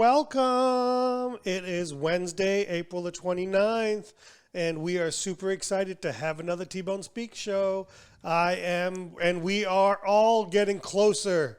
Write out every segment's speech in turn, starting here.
welcome. It is Wednesday, April the 29th, and we are super excited to have another T-Bone Speak show. And we are all getting closer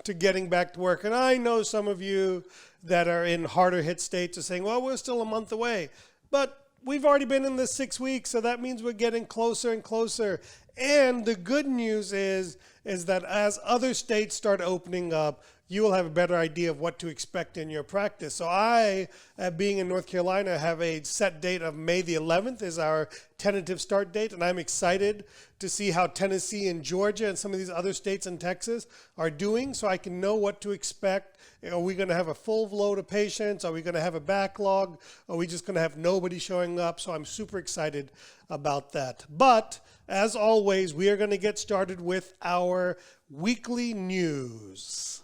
to getting back to work. And I know some of you that are in harder hit states are saying, well, we're still a month away. But we've already been in this 6 weeks, so that means we're getting closer and closer. And the good news is that as other states start opening up, you will have a better idea of what to expect in your practice. So I, being in North Carolina, have a set date of May the 11th is our tentative start date, and I'm excited to see how Tennessee and Georgia and some of these other states in Texas are doing so I can know what to expect. Are we going to have a full load of patients? Are we going to have a backlog? Are we just going to have nobody showing up? So I'm super excited about that. But as always, we are going to get started with our weekly news.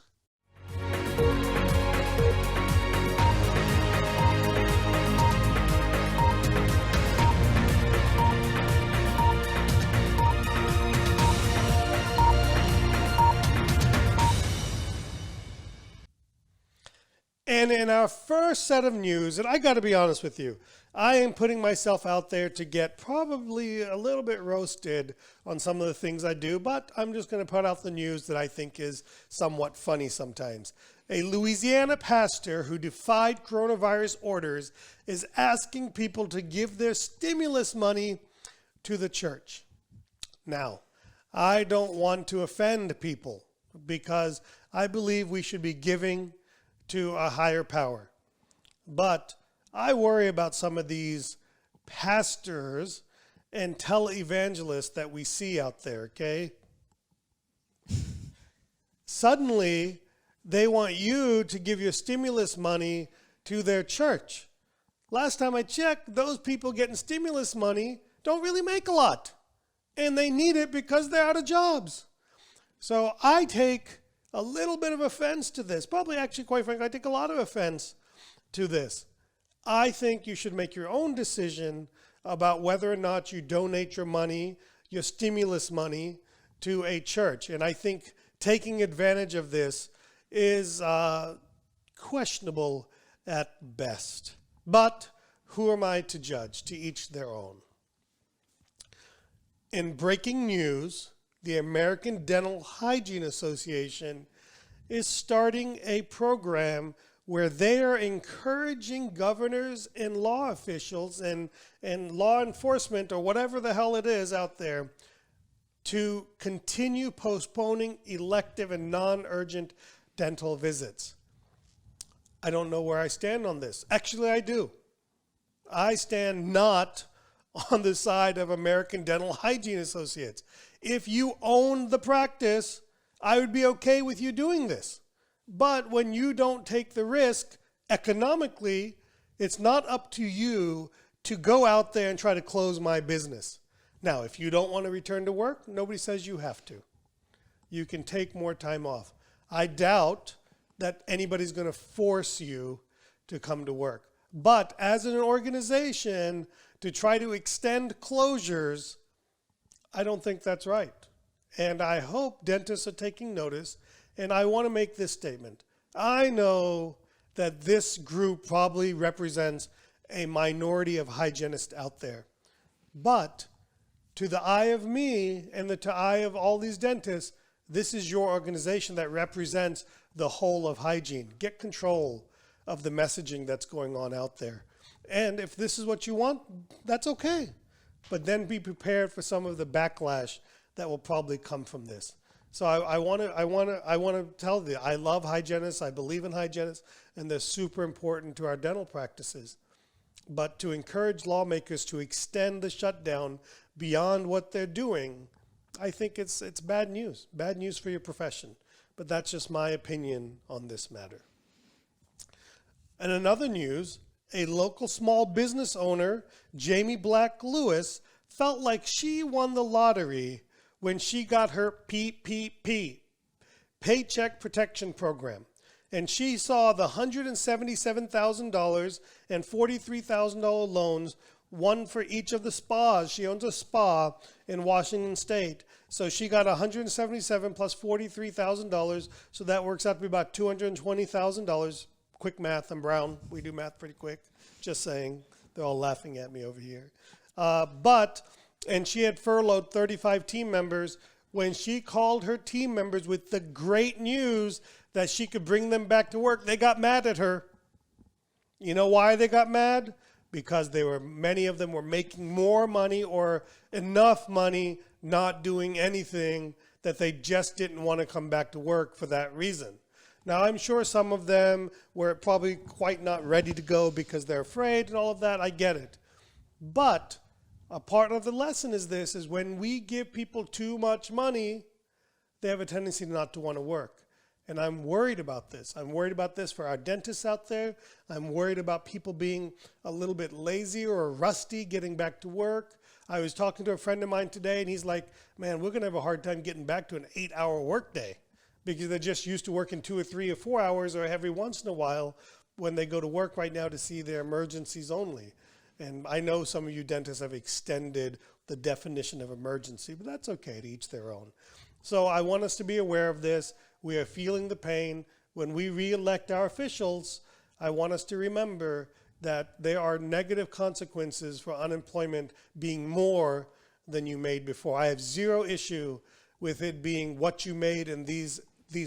And in our first set of news, and I got to be honest with you, I am putting myself out there to get probably a little bit roasted on some of the things I do, but I'm just going to put out the news that I think is somewhat funny sometimes. A Louisiana pastor who defied coronavirus orders is asking people to give their stimulus money to the church. Now, I don't want to offend people because I believe we should be giving to a higher power. But I worry about some of these pastors and televangelists that we see out there, okay? Suddenly, they want you to give your stimulus money to their church. Last time I checked, those people getting stimulus money don't really make a lot. And they need it because they're out of jobs. So I take a little bit of offense to this. Probably actually, quite frankly, I take a lot of offense to this. I think you should make your own decision about whether or not you donate your money, your stimulus money, to a church. And I think taking advantage of this is questionable at best. But who am I to judge? To each their own. In breaking news, the American Dental Hygiene Association is starting a program where they are encouraging governors and law officials and law enforcement or whatever the hell it is out there to continue postponing elective and non-urgent dental visits. I don't know where I stand on this. Actually, I do. I stand not on the side of American Dental Hygiene Associates. If you own the practice, I would be okay with you doing this. But when you don't take the risk economically, it's not up to you to go out there and try to close my business. Now, if you don't want to return to work, nobody says you have to. You can take more time off. I doubt that anybody's going to force you to come to work. But as an organization, to try to extend closures, I don't think that's right. And I hope dentists are taking notice. And I want to make this statement. I know that this group probably represents a minority of hygienists out there. But to the eye of me and to the eye of all these dentists, this is your organization that represents the whole of hygiene. Get control of the messaging that's going on out there. And if this is what you want, that's okay. But then be prepared for some of the backlash that will probably come from this. So I want to tell you, I love hygienists, I believe in hygienists, and they're super important to our dental practices. But to encourage lawmakers to extend the shutdown beyond what they're doing, I think it's bad news for your profession. But that's just my opinion on this matter. And in other news, a local small business owner, Jamie Black Lewis, felt like she won the lottery when she got her PPP, Paycheck Protection Program. And she saw the $177,000 and $43,000 loans, one for each of the spas. She owns a spa in Washington State. So she got $177,000 plus $43,000. So that works out to be about $220,000 quick math. I'm brown. We do math pretty quick. Just saying. They're all laughing at me over here. And she had furloughed 35 team members. When she called her team members with the great news that she could bring them back to work, they got mad at her. You know why they got mad? Because many of them were making more money or enough money not doing anything that they just didn't want to come back to work for that reason. Now, I'm sure some of them were probably quite not ready to go because they're afraid and all of that. I get it. But a part of the lesson is when we give people too much money, they have a tendency not to want to work. And I'm worried about this. I'm worried about this for our dentists out there. I'm worried about people being a little bit lazy or rusty getting back to work. I was talking to a friend of mine today, and he's like, man, we're going to have a hard time getting back to an 8-hour workday because they're just used to working 2 or 3 or 4 hours or every once in a while when they go to work right now to see their emergencies only. And I know some of you dentists have extended the definition of emergency, but that's okay, to each their own. So I want us to be aware of this. We are feeling the pain. When we re-elect our officials, I want us to remember that there are negative consequences for unemployment being more than you made before. I have zero issue with it being what you made in these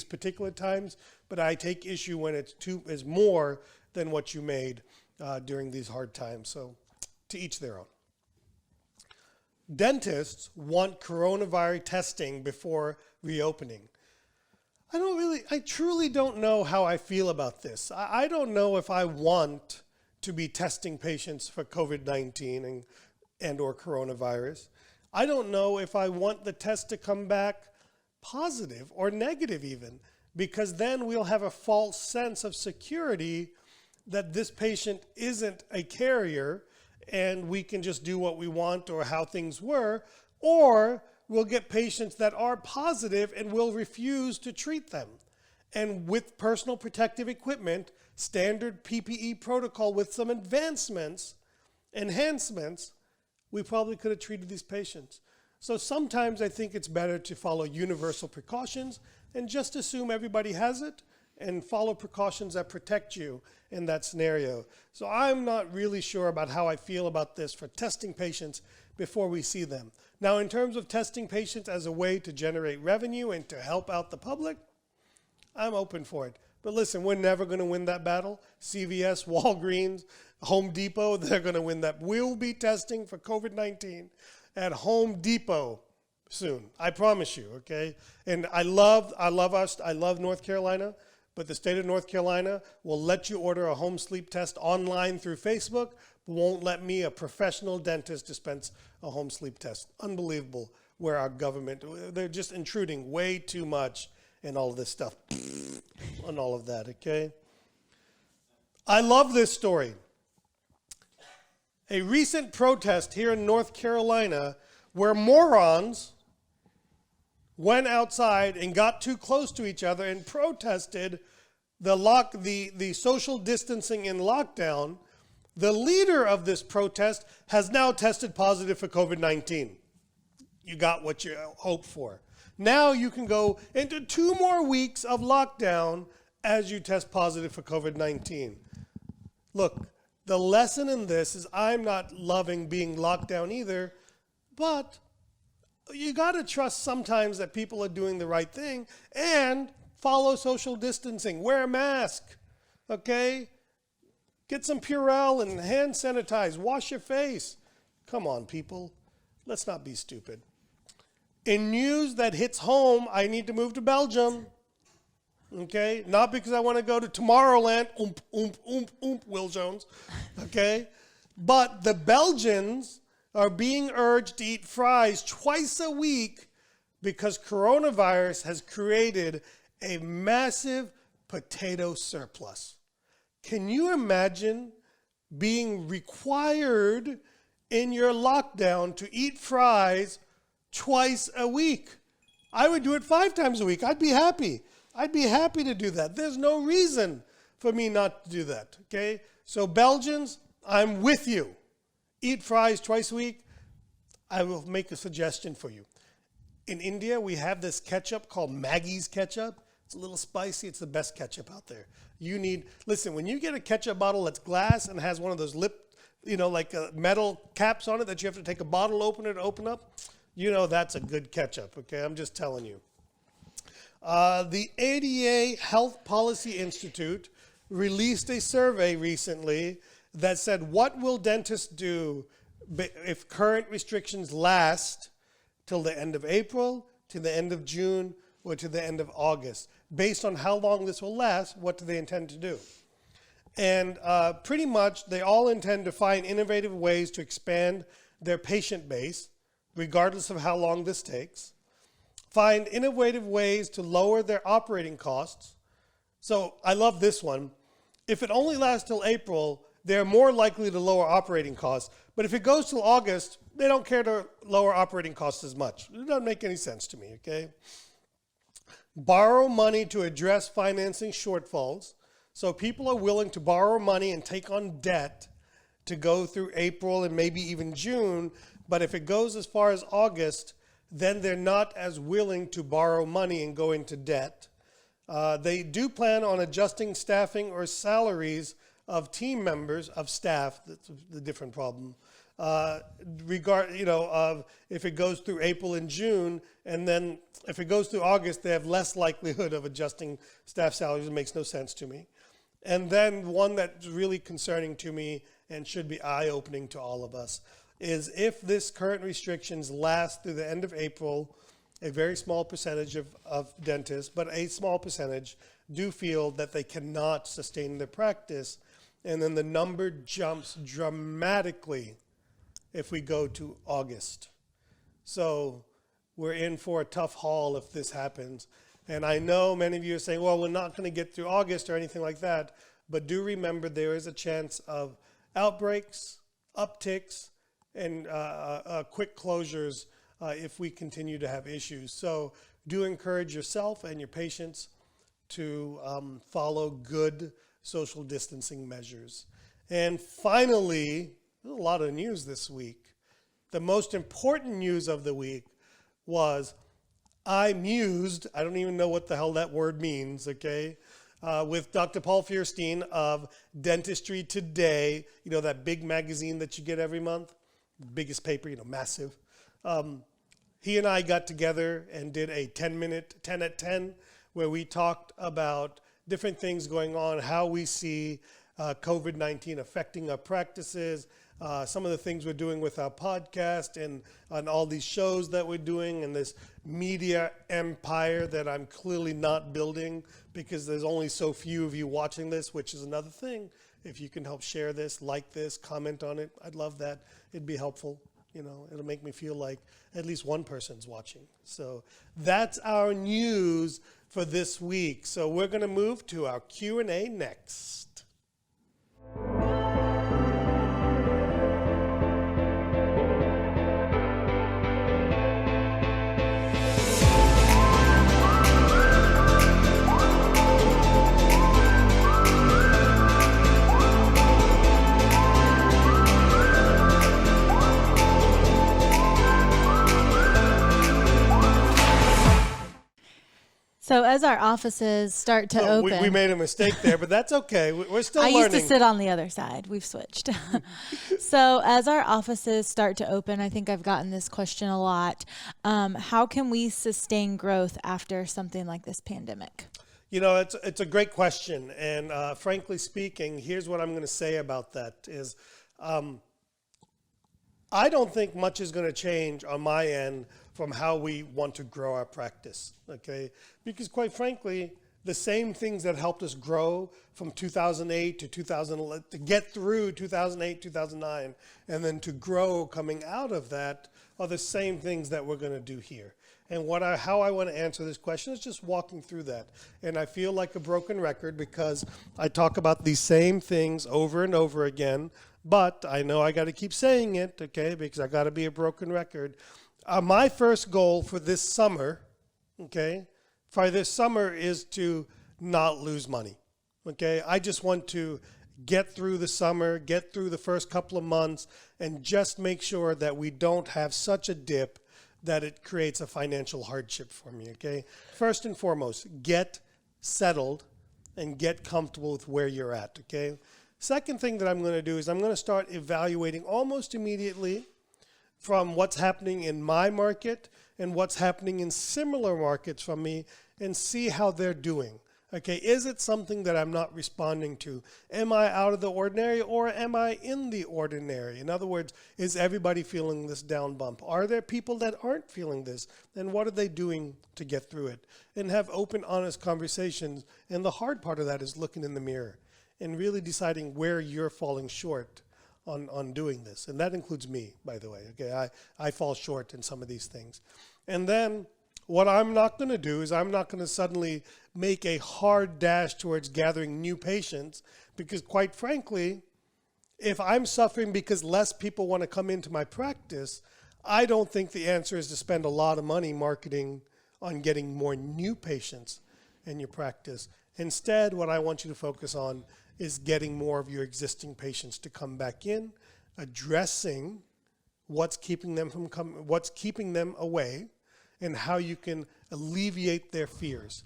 particular times, but I take issue when is more than what you made during these hard times. So to each their own. Dentists want coronavirus testing before reopening. I truly don't know how I feel about this. I don't know if I want to be testing patients for COVID-19 and or coronavirus. I don't know if I want the test to come back positive or negative even, because then we'll have a false sense of security that this patient isn't a carrier and we can just do what we want or how things were, or we'll get patients that are positive and we'll refuse to treat them. And with personal protective equipment, standard PPE protocol with some enhancements, we probably could have treated these patients. So sometimes I think it's better to follow universal precautions and just assume everybody has it and follow precautions that protect you in that scenario. So I'm not really sure about how I feel about this for testing patients before we see them. Now, in terms of testing patients as a way to generate revenue and to help out the public, I'm open for it. But listen, we're never going to win that battle. CVS, Walgreens, Home Depot, they're going to win that. We'll be testing for COVID-19 at Home Depot soon. I promise you, okay? And I love North Carolina, but the state of North Carolina will let you order a home sleep test online through Facebook, but won't let me, a professional dentist, dispense a home sleep test. Unbelievable where our government, they're just intruding way too much in all of this stuff and all of that, okay? I love this story. A recent protest here in North Carolina where morons went outside and got too close to each other and protested the social distancing in lockdown. The leader of this protest has now tested positive for COVID-19. You got what you hoped for. Now you can go into 2 more weeks of lockdown as you test positive for COVID-19. Look, the lesson in this is I'm not loving being locked down either, but you got to trust sometimes that people are doing the right thing and follow social distancing. Wear a mask, okay? Get some Purell and hand sanitize. Wash your face. Come on, people. Let's not be stupid. In news that hits home, I need to move to Belgium, okay? Not because I want to go to Tomorrowland, Will Jones, okay? But the Belgians are being urged to eat fries twice a week because coronavirus has created a massive potato surplus. Can you imagine being required in your lockdown to eat fries twice a week? I would do it 5 times a week. I'd be happy. I'd be happy to do that. There's no reason for me not to do that, okay? So Belgians, I'm with you. Eat fries twice a week. I will make a suggestion for you. In India, we have this ketchup called Maggie's ketchup. It's a little spicy. It's the best ketchup out there. Listen, when you get a ketchup bottle that's glass and has one of those like metal caps on it that you have to take a bottle opener to open up, that's a good ketchup, okay? I'm just telling you. The ADA Health Policy Institute released a survey recently that said, what will dentists do if current restrictions last till the end of April, to the end of June, or to the end of August? Based on how long this will last, what do they intend to do? And pretty much they all intend to find innovative ways to expand their patient base, regardless of how long this takes. Find innovative ways to lower their operating costs. So I love this one. If it only lasts till April, they're more likely to lower operating costs. But if it goes till August, they don't care to lower operating costs as much. It doesn't make any sense to me, okay? Borrow money to address financing shortfalls. So people are willing to borrow money and take on debt to go through April and maybe even June. But if it goes as far as August, then they're not as willing to borrow money and go into debt. They do plan on adjusting staffing or salaries of team members, of staff. That's the different problem. If it goes through April and June, and then if it goes through August, they have less likelihood of adjusting staff salaries. It makes no sense to me. And then one that's really concerning to me and should be eye-opening to all of us is if this current restrictions last through the end of April, a very small percentage of dentists, but a small percentage, do feel that they cannot sustain their practice, and then the number jumps dramatically if we go to August. So we're in for a tough haul if this happens. And I know many of you are saying, well, we're not going to get through August or anything like that, but do remember there is a chance of outbreaks, upticks, and quick closures if we continue to have issues. So do encourage yourself and your patients to follow good social distancing measures. And finally, there's a lot of news this week. The most important news of the week was I mused, I don't even know what the hell that word means, okay, with Dr. Paul Fierstein of Dentistry Today, that big magazine that you get every month, biggest paper, massive. He and I got together and did a 10-minute 10 at 10 where we talked about different things going on, how we see COVID-19 affecting our practices, some of the things we're doing with our podcast and on all these shows that we're doing and this media empire that I'm clearly not building because there's only so few of you watching this, which is another thing. If you can help share this, like this, comment on it, I'd love that. It'd be helpful. It'll make me feel like at least one person's watching. So that's our news for this week. So we're going to move to our Q&A next. So as our offices start to open... We made a mistake there, but that's okay. We're still learning. I used to sit on the other side. We've switched. So as our offices start to open, I think I've gotten this question a lot. How can we sustain growth after something like this pandemic? It's a great question. And frankly speaking, here's what I'm going to say about that is I don't think much is going to change on my end from how we want to grow our practice, okay? Because quite frankly, the same things that helped us grow from 2008 to 2011, to get through 2008, 2009, and then to grow coming out of that are the same things that we're going to do here. And how I want to answer this question is just walking through that. And I feel like a broken record because I talk about these same things over and over again, but I know I got to keep saying it, okay, because I got to be a broken record. My first goal for this summer, is to not lose money, okay? I just want to get through the summer, get through the first couple of months, and just make sure that we don't have such a dip that it creates a financial hardship for me, okay? First and foremost, get settled and get comfortable with where you're at, okay? Second thing that I'm going to do is I'm going to start evaluating almost immediately from what's happening in my market and what's happening in similar markets from me and see how they're doing. Okay, is it something that I'm not responding to? Am I out of the ordinary or am I in the ordinary? In other words, is everybody feeling this down bump? Are there people that aren't feeling this? And what are they doing to get through it? And have open, honest conversations. And the hard part of that is looking in the mirror and really deciding where you're falling short on doing this. And that includes me, by the way. Okay, I fall short in some of these things. And then what I'm not going to do is I'm not going to suddenly make a hard dash towards gathering new patients, because quite frankly, if I'm suffering because less people want to come into my practice, I don't think the answer is to spend a lot of money marketing on getting more new patients in your practice. Instead, what I want you to focus on is getting more of your existing patients to come back in, addressing what's keeping them from what's keeping them away, and how you can alleviate their fears.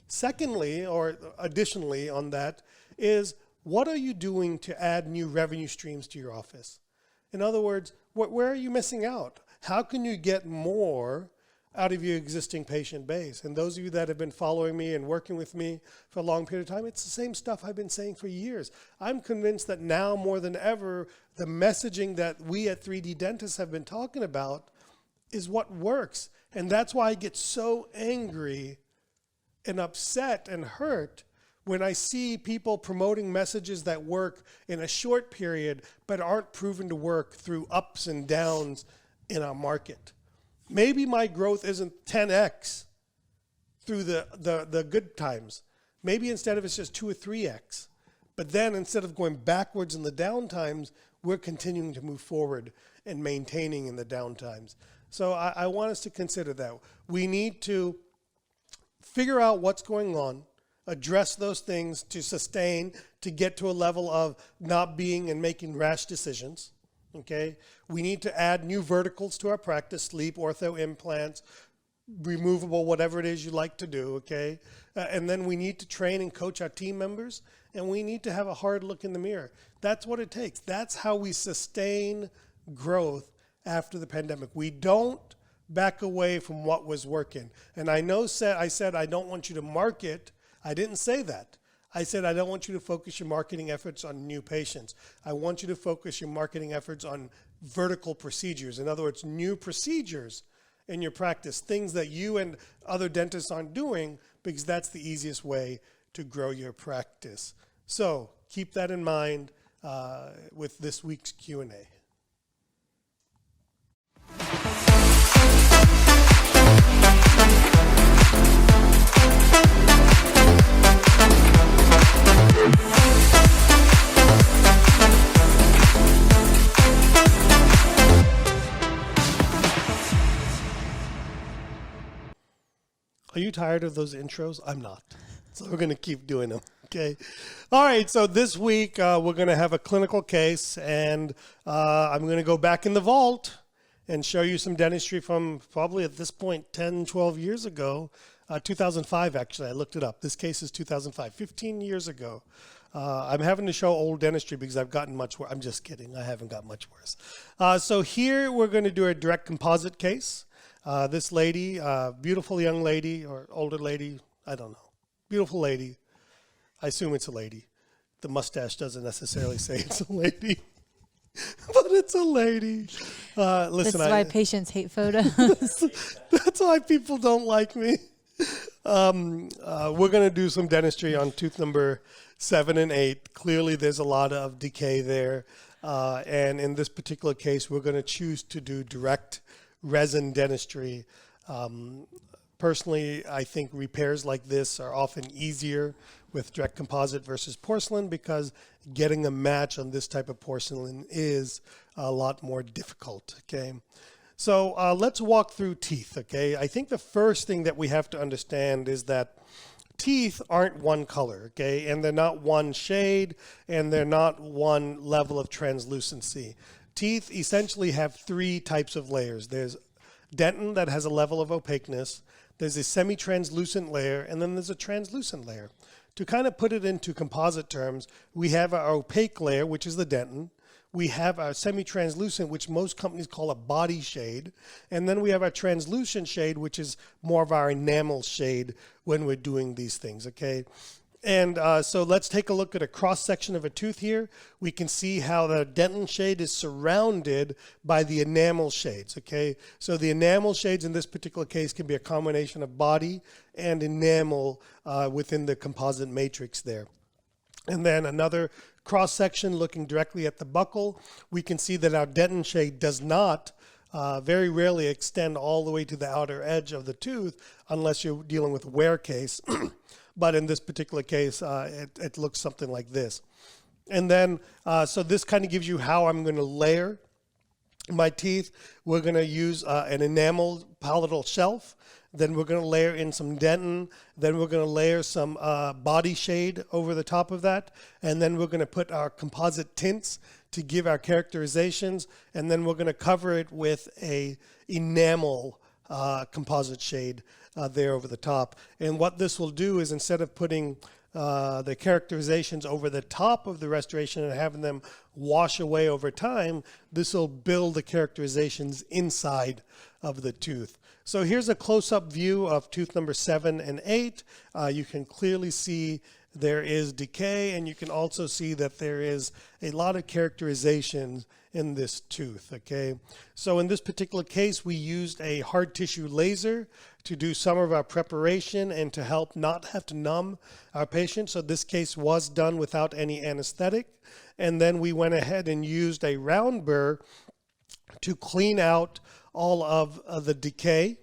Secondly, or additionally on that, is what are you doing to add new revenue streams to your office? In other words, where are you missing out? How can you get more out of your existing patient base? And those of you that have been following me and working with me for a long period of time, it's the same stuff I've been saying for years. I'm convinced that now more than ever, the messaging that we at 3D Dentists have been talking about is what works. And that's why I get so angry and upset and hurt when I see people promoting messages that work in a short period but aren't proven to work through ups and downs in our market. Maybe my growth isn't 10x through the good times. Maybe instead of it's just 2 or 3x. But then instead of going backwards in the down times, we're continuing to move forward and maintaining in the down times. So I want us to consider that. We need to figure out what's going on, address those things to sustain, to get to a level of not being and making rash decisions. Okay? We need to add new verticals to our practice, sleep, ortho, implants, removable, whatever it is you like to do, okay? And then we need to train and coach our team members, and we need to have a hard look in the mirror. That's what it takes. That's how we sustain growth after the pandemic. We don't back away from what was working. And I know I said I don't want you to market. I didn't say that. I said I don't want you to focus your marketing efforts on new patients. I want you to focus your marketing efforts on vertical procedures. In other words, new procedures in your practice, things that you and other dentists aren't doing, because that's the easiest way to grow your practice. So keep that in mind with this week's Q&A. Are you tired of those intros? I'm not. So we're going to keep doing them. Okay. All right. So this week we're going to have a clinical case, and I'm going to go back in the vault and show you some dentistry from probably at this point 10, 12 years ago. 2005, actually. I looked it up. This case is 2005, 15 years ago. I'm having to show old dentistry because I've gotten much worse. I'm just kidding. I haven't got much worse. So here we're going to do a direct composite case. This lady, beautiful young lady or older lady, I don't know. Beautiful lady. I assume it's a lady. The mustache doesn't necessarily say it's a lady. But it's a lady. Listen, that's why patients hate photos. That's why people don't like me. We're going to do some dentistry on tooth number 7 and 8. Clearly, there's a lot of decay there. And in this particular case, we're going to choose to do direct resin dentistry. Personally, I think repairs like this are often easier with direct composite versus porcelain, because getting a match on this type of porcelain is a lot more difficult. Okay, so let's walk through teeth. Okay, I think the first thing that we have to understand is that teeth aren't one color, okay, and they're not one shade, and they're not one level of translucency. Teeth essentially have 3 types of layers. There's dentin that has a level of opaqueness, there's a semi-translucent layer, and then there's a translucent layer. To kind of put it into composite terms, we have our opaque layer, which is the dentin. We have our semi-translucent, which most companies call a body shade. And then we have our translucent shade, which is more of our enamel shade when we're doing these things, okay? And so let's take a look at a cross-section of a tooth here. We can see how the dentin shade is surrounded by the enamel shades, okay? So the enamel shades in this particular case can be a combination of body and enamel within the composite matrix there. And then another cross-section looking directly at the buccal, we can see that our dentin shade does not very rarely extend all the way to the outer edge of the tooth unless you're dealing with a wear case. But in this particular case, it looks something like this. And then, so this kind of gives you how I'm going to layer my teeth. We're going to use an enamel palatal shelf. Then we're going to layer in some dentin. Then we're going to layer some body shade over the top of that. And then we're going to put our composite tints to give our characterizations. And then we're going to cover it with a enamel composite shade there over the top. And what this will do is, instead of putting the characterizations over the top of the restoration and having them wash away over time, this will build the characterizations inside of the tooth. So here's a close-up view of tooth number 7 and 8. You can clearly see there is decay, and you can also see that there is a lot of characterization in this tooth, okay? So in this particular case, we used a hard tissue laser to do some of our preparation and to help not have to numb our patient. So this case was done without any anesthetic. And then we went ahead and used a round burr to clean out all of the decay.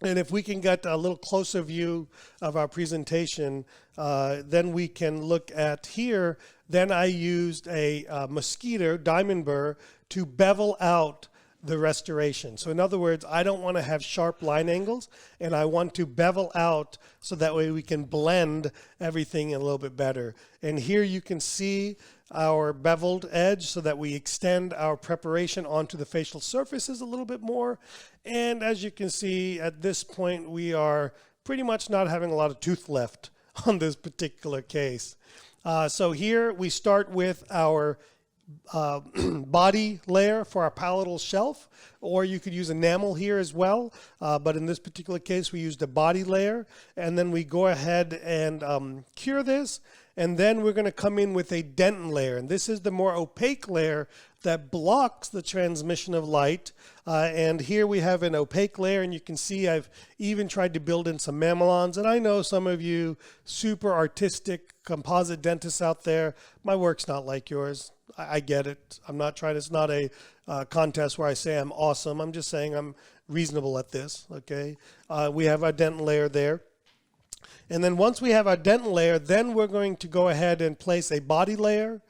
And if we can get a little closer view of our presentation, then we can look at here. Then I used a mosquito diamond burr to bevel out the restoration. So in other words, I don't want to have sharp line angles, and I want to bevel out so that way we can blend everything a little bit better. And here you can see our beveled edge so that we extend our preparation onto the facial surfaces a little bit more. And as you can see, at this point, we are pretty much not having a lot of tooth left on this particular case. So here we start with our body layer for our palatal shelf, or you could use enamel here as well, but in this particular case we used a body layer, and then we go ahead and cure this, and then we're going to come in with a dentin layer, and this is the more opaque layer that blocks the transmission of light. And here we have an opaque layer, and you can see I've even tried to build in some mamelons. And I know some of you super artistic composite dentists out there, my work's not like yours. I get it. I'm not trying, it's not a contest where I say I'm awesome. I'm just saying I'm reasonable at this, okay? We have our dentin layer there. And then once we have our dentin layer, then we're going to go ahead and place a body layer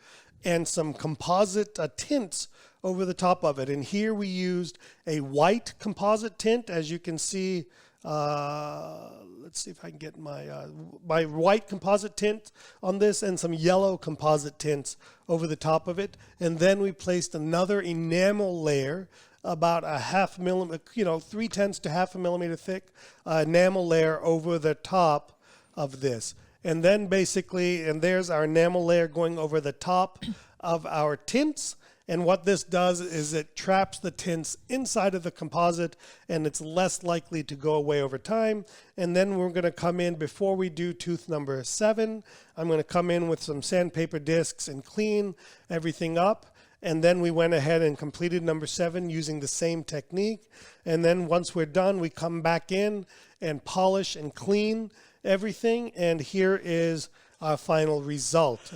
and some composite tints over the top of it. And here we used a white composite tint, as you can see. Let's see if I can get my white composite tint on this, and some yellow composite tints over the top of it. And then we placed another enamel layer, about a 0.5 millimeter, 0.3 to 0.5 millimeter thick enamel layer over the top of this. And then basically, and there's our enamel layer going over the top of our tints. And what this does is it traps the tints inside of the composite, and it's less likely to go away over time. And then we're going to come in, before we do tooth number 7, I'm going to come in with some sandpaper discs and clean everything up. And then we went ahead and completed number 7 using the same technique. And then once we're done, we come back in and polish and clean everything. And here is our final result.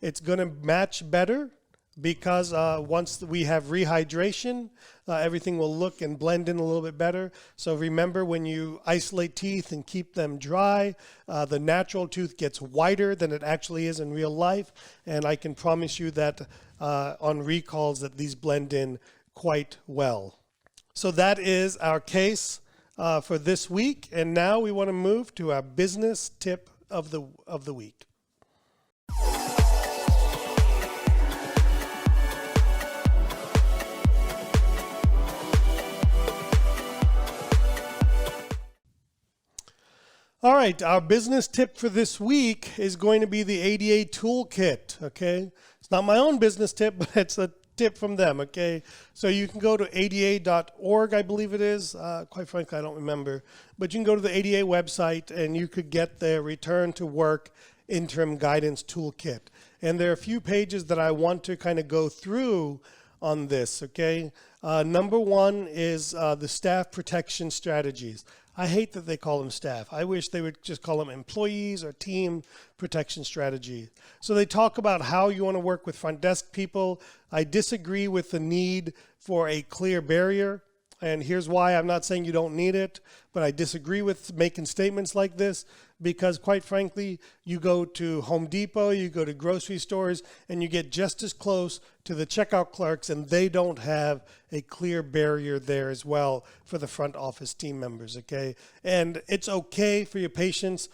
It's going to match better, because once we have rehydration, everything will look and blend in a little bit better. So remember, when you isolate teeth and keep them dry, the natural tooth gets whiter than it actually is in real life. And I can promise you that on recalls that these blend in quite well. So that is our case for this week. And now we want to move to our business tip of the week. All right, our business tip for this week is going to be the ADA toolkit, okay? It's not my own business tip, but it's a tip from them, okay? So you can go to ada.org, I believe it is. Quite frankly, I don't remember. But you can go to the ADA website and you could get the Return to Work Interim Guidance Toolkit. And there are a few pages that I want to kind of go through on this, okay? Number one is the staff protection strategies. I hate that they call them staff. I wish they would just call them employees or team protection strategy. So they talk about how you want to work with front desk people. I disagree with the need for a clear barrier. And here's why. I'm not saying you don't need it, but I disagree with making statements like this because, quite frankly, you go to Home Depot, you go to grocery stores, and you get just as close to the checkout clerks, and they don't have a clear barrier there as well for the front office team members, okay? And it's okay for your patients.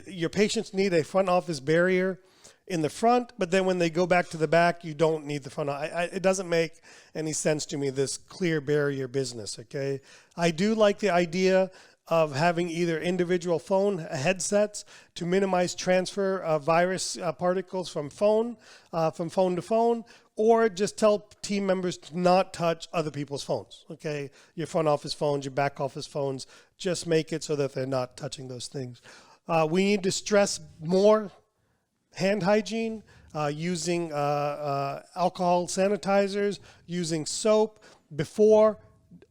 Your patients need a front office barrier in the front, but then when they go back to the back, you don't need the front. It doesn't make any sense to me, this clear barrier business, okay? I do like the idea of having either individual phone headsets to minimize transfer of virus particles from phone to phone, or just tell team members to not touch other people's phones, okay? Your front office phones, your back office phones, just make it so that they're not touching those things. We need to stress more hand hygiene, using alcohol sanitizers, using soap before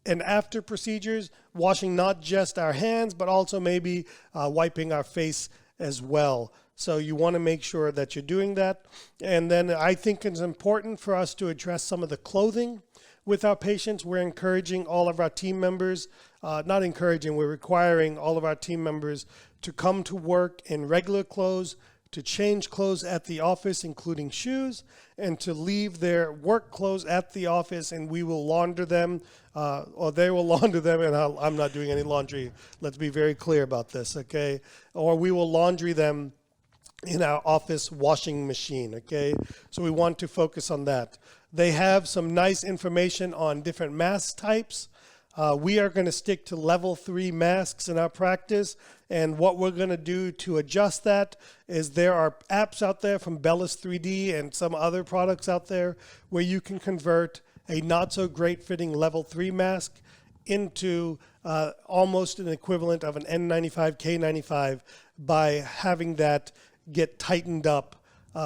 and after procedures, washing not just our hands, but also maybe wiping our face as well. So you want to make sure that you're doing that. And then I think it's important for us to address some of the clothing with our patients. We're encouraging all of our team members, not encouraging, we're requiring all of our team members to come to work in regular clothes, to change clothes at the office, including shoes, and to leave their work clothes at the office, and we will launder them, or they will launder them, and I'm not doing any laundry. Let's be very clear about this, okay? Or we will laundry them in our office washing machine, okay? So we want to focus on that. They have some nice information on different mask types. We are going to stick to level 3 masks in our practice, and what we're going to do to adjust that is there are apps out there from Bellis 3D and some other products out there where you can convert a not so great fitting level 3 mask into almost an equivalent of an N95, K95 by having that get tightened up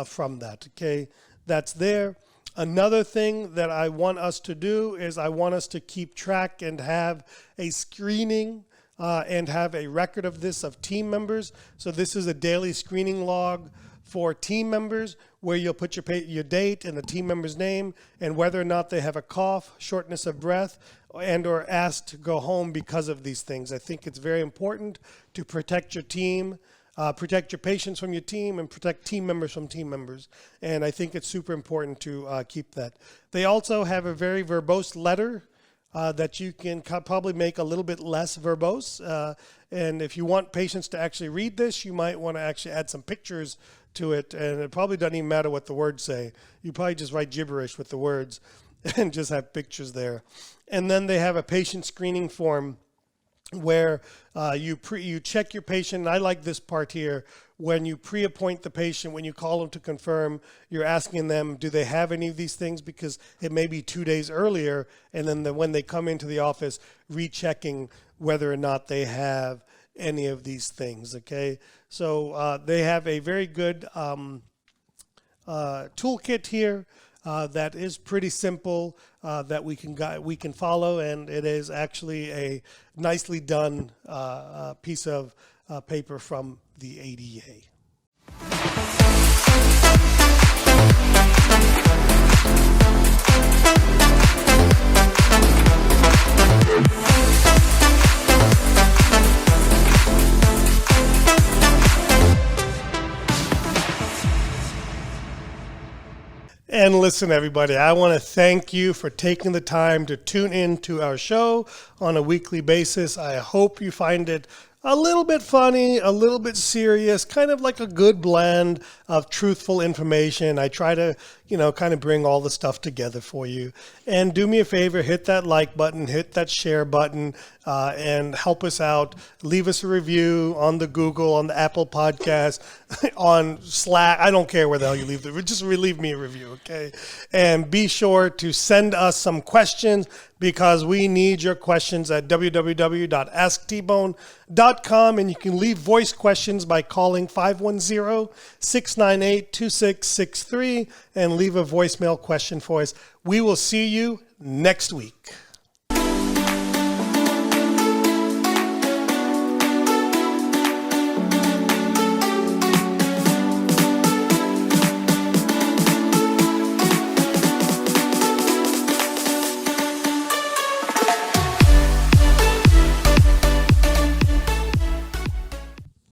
from that, okay? That's there. Another thing that I want us to do is I want us to keep track and have a screening and have a record of this of team members. So this is a daily screening log for team members where you'll put your date and the team member's name and whether or not they have a cough, shortness of breath, and or asked to go home because of these things. I think it's very important to protect your team, protect your patients from your team, and protect team members from team members. And I think it's super important to keep that. They also have a very verbose letter that you can probably make a little bit less verbose. And if you want patients to actually read this, you might want to actually add some pictures to it. And it probably doesn't even matter what the words say. You probably just write gibberish with the words and just have pictures there. And then they have a patient screening form where you check your patient. And I like this part here. When you pre-appoint the patient, when you call them to confirm, you're asking them, do they have any of these things? Because it may be 2 days earlier, and then when they come into the office, rechecking whether or not they have any of these things, okay? So they have a very good toolkit here that is pretty simple that we can follow, and it is actually a nicely done piece of paper from the ADA. And listen, everybody, I want to thank you for taking the time to tune in to our show on a weekly basis. I hope you find it a little bit funny, a little bit serious, kind of like a good blend of truthful information. I try to, kind of bring all the stuff together for you. And do me a favor, hit that like button, hit that share button, and help us out. Leave us a review on the Google, on the Apple Podcast, on Slack. I don't care where the hell you leave it. Just leave me a review, okay? And be sure to send us some questions, because we need your questions at www.asktbone.com, and you can leave voice questions by calling 510-698-2663 and leave a voicemail question for us. We will see you next week.